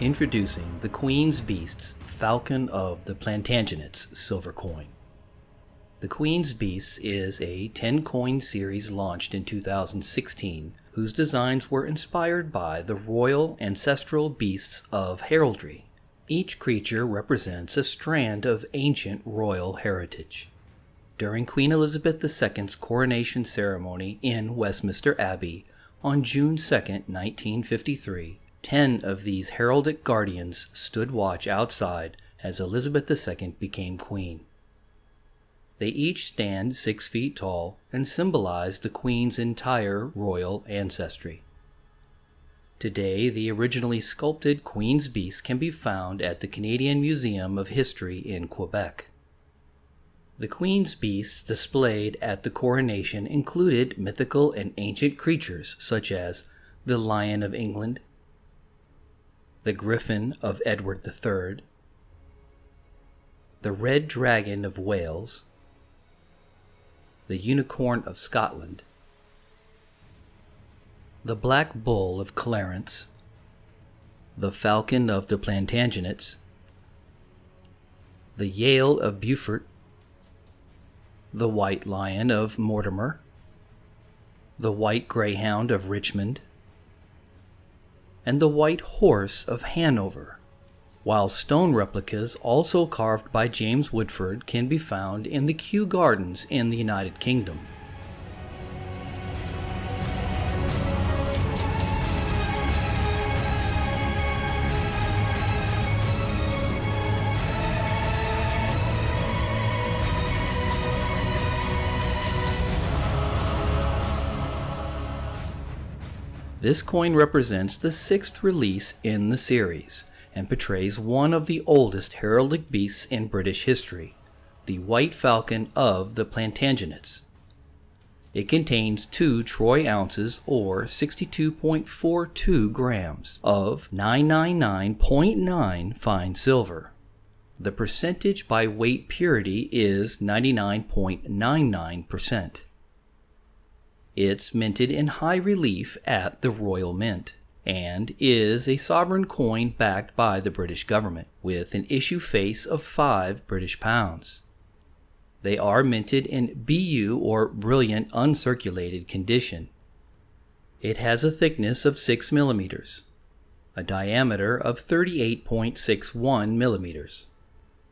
Introducing the Queen's Beast's Falcon of the Plantagenets silver coin. The Queen's Beasts is a 10-coin series launched in 2016, whose designs were inspired by the royal ancestral beasts of heraldry. Each creature represents a strand of ancient royal heritage. During Queen Elizabeth II's coronation ceremony in Westminster Abbey on June 2, 1953, 10 of these heraldic guardians stood watch outside as Elizabeth II became queen. They each stand 6 feet tall and symbolize the Queen's entire royal ancestry. Today, the originally sculpted Queen's Beast can be found at the Canadian Museum of History in Quebec. The Queen's Beasts displayed at the coronation included mythical and ancient creatures such as the Lion of England, the Griffin of Edward III, the Red Dragon of Wales, the Unicorn of Scotland, the Black Bull of Clarence, the Falcon of the Plantagenets, the Yale of Beaufort, the White Lion of Mortimer, the White Greyhound of Richmond, and the White Horse of Hanover, while stone replicas also carved by James Woodford can be found in the Kew Gardens in the United Kingdom. This coin represents the 6th release in the series, and portrays one of the oldest heraldic beasts in British history, the White Falcon of the Plantagenets. It contains 2 troy ounces or 62.42 grams of 999.9 fine silver. The percentage by weight purity is 99.99%. It's minted in high relief at the Royal Mint, and is a sovereign coin backed by the British government, with an issue face of 5 British pounds. They are minted in BU or brilliant uncirculated condition. It has a thickness of 6 millimeters, a diameter of 38.61 millimeters.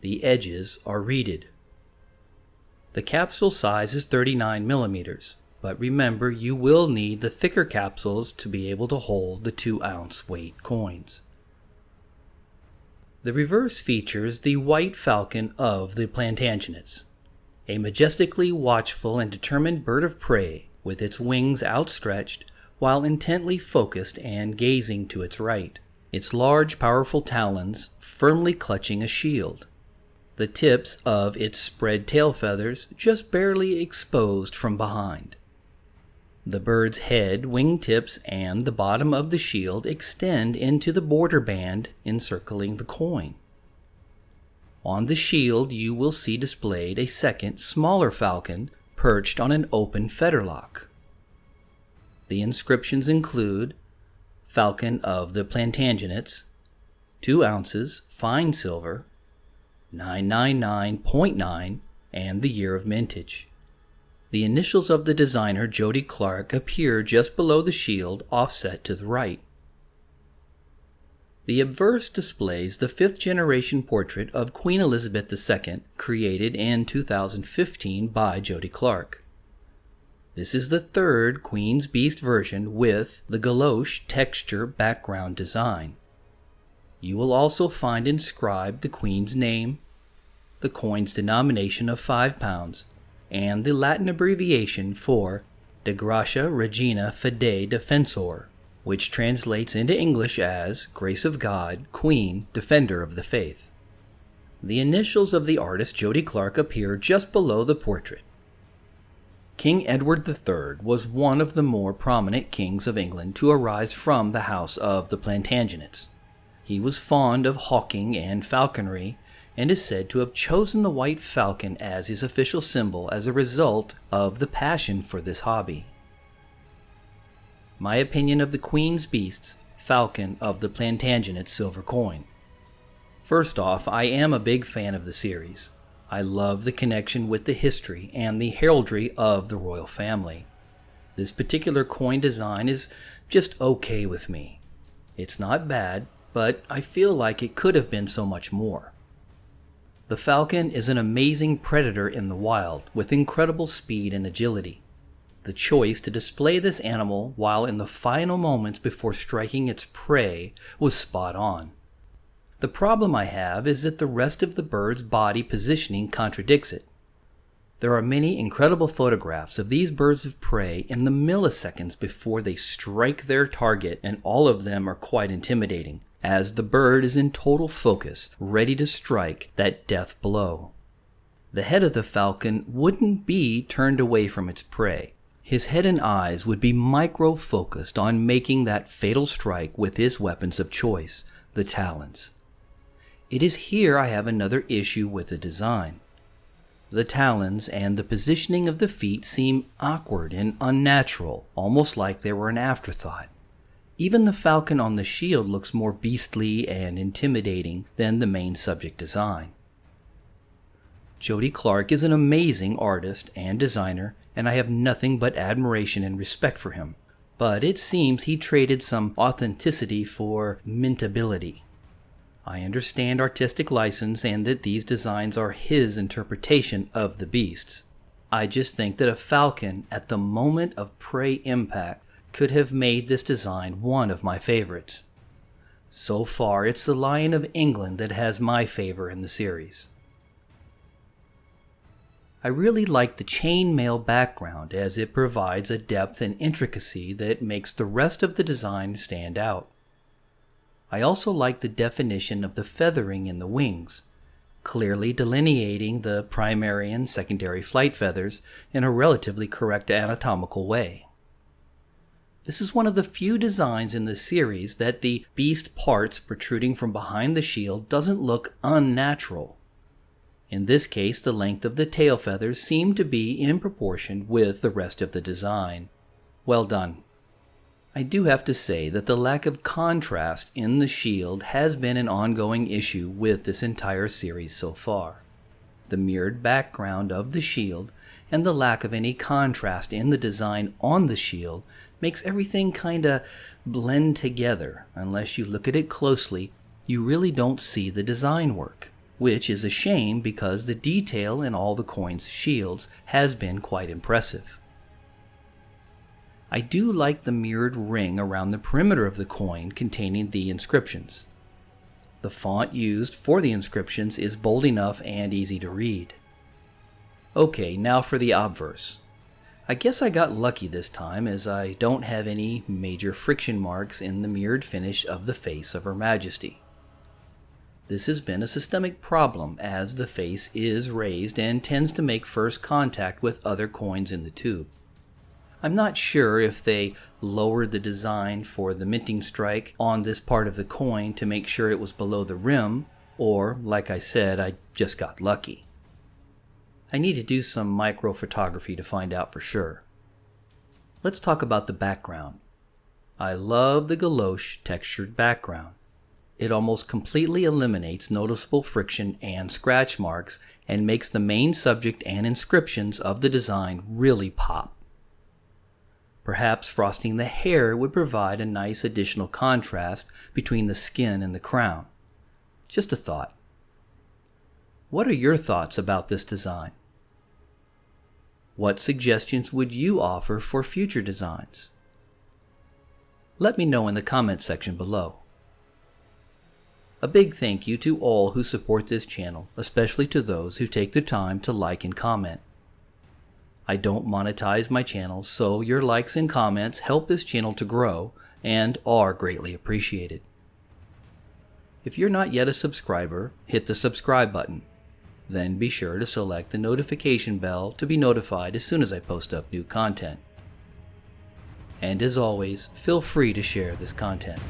The edges are reeded. The capsule size is 39 millimeters. But remember, you will need the thicker capsules to be able to hold the 2-ounce weight coins. The reverse features the White Falcon of the Plantagenets, a majestically watchful and determined bird of prey with its wings outstretched while intently focused and gazing to its right, its large powerful talons firmly clutching a shield, the tips of its spread tail feathers just barely exposed from behind. The bird's head, wingtips, and the bottom of the shield extend into the border band encircling the coin. On the shield you will see displayed a second, smaller falcon perched on an open fetterlock. The inscriptions include Falcon of the Plantagenets, 2 ounces, fine silver, 999.9, and the year of mintage. The initials of the designer, Jody Clark, appear just below the shield, offset to the right. The obverse displays the 5th generation portrait of Queen Elizabeth II, created in 2015 by Jody Clark. This is the 3rd Queen's Beast version with the galoche texture background design. You will also find inscribed the Queen's name, the coin's denomination of 5 pounds, and the Latin abbreviation for De Gratia Regina Fidei Defensor, which translates into English as Grace of God, Queen, Defender of the Faith. The initials of the artist Jody Clark appear just below the portrait. King Edward III was one of the more prominent kings of England to arise from the house of the Plantagenets. He was fond of hawking and falconry, and is said to have chosen the white falcon as his official symbol as a result of the passion for this hobby. My opinion of the Queen's Beasts Falcon of the Plantagenets silver coin. First off, I am a big fan of the series. I love the connection with the history and the heraldry of the royal family. This particular coin design is just okay with me. It's not bad, but I feel like it could have been so much more. The falcon is an amazing predator in the wild with incredible speed and agility. The choice to display this animal while in the final moments before striking its prey was spot on. The problem I have is that the rest of the bird's body positioning contradicts it. There are many incredible photographs of these birds of prey in the milliseconds before they strike their target, and all of them are quite intimidating, as the bird is in total focus, ready to strike that death blow. The head of the falcon wouldn't be turned away from its prey. His head and eyes would be micro-focused on making that fatal strike with his weapons of choice, the talons. It is here I have another issue with the design. The talons and the positioning of the feet seem awkward and unnatural, almost like they were an afterthought. Even the falcon on the shield looks more beastly and intimidating than the main subject design. Jody Clark is an amazing artist and designer, and I have nothing but admiration and respect for him. But it seems he traded some authenticity for mintability. I understand artistic license and that these designs are his interpretation of the beasts. I just think that a falcon at the moment of prey impact could have made this design one of my favorites. So far, it's the Lion of England that has my favor in the series. I really like the chainmail background as it provides a depth and intricacy that makes the rest of the design stand out. I also like the definition of the feathering in the wings, clearly delineating the primary and secondary flight feathers in a relatively correct anatomical way. This is one of the few designs in the series that the beast parts protruding from behind the shield doesn't look unnatural. In this case, the length of the tail feathers seem to be in proportion with the rest of the design. Well done. I do have to say that the lack of contrast in the shield has been an ongoing issue with this entire series so far. The mirrored background of the shield and the lack of any contrast in the design on the shield makes everything kinda blend together. Unless you look at it closely, you really don't see the design work, which is a shame because the detail in all the coin's shields has been quite impressive. I do like the mirrored ring around the perimeter of the coin containing the inscriptions. The font used for the inscriptions is bold enough and easy to read. Okay, now for the obverse. I guess I got lucky this time as I don't have any major friction marks in the mirrored finish of the face of Her Majesty. This has been a systemic problem as the face is raised and tends to make first contact with other coins in the tube. I'm not sure if they lowered the design for the minting strike on this part of the coin to make sure it was below the rim, or, like I said, I just got lucky. I need to do some micro photography to find out for sure. Let's talk about the background. I love the galoche textured background. It almost completely eliminates noticeable friction and scratch marks and makes the main subject and inscriptions of the design really pop. Perhaps frosting the hair would provide a nice additional contrast between the skin and the crown. Just a thought. What are your thoughts about this design? What suggestions would you offer for future designs? Let me know in the comments section below. A big thank you to all who support this channel, especially to those who take the time to like and comment. I don't monetize my channel, so your likes and comments help this channel to grow and are greatly appreciated. If you're not yet a subscriber, hit the subscribe button. Then be sure to select the notification bell to be notified as soon as I post up new content. And as always, feel free to share this content.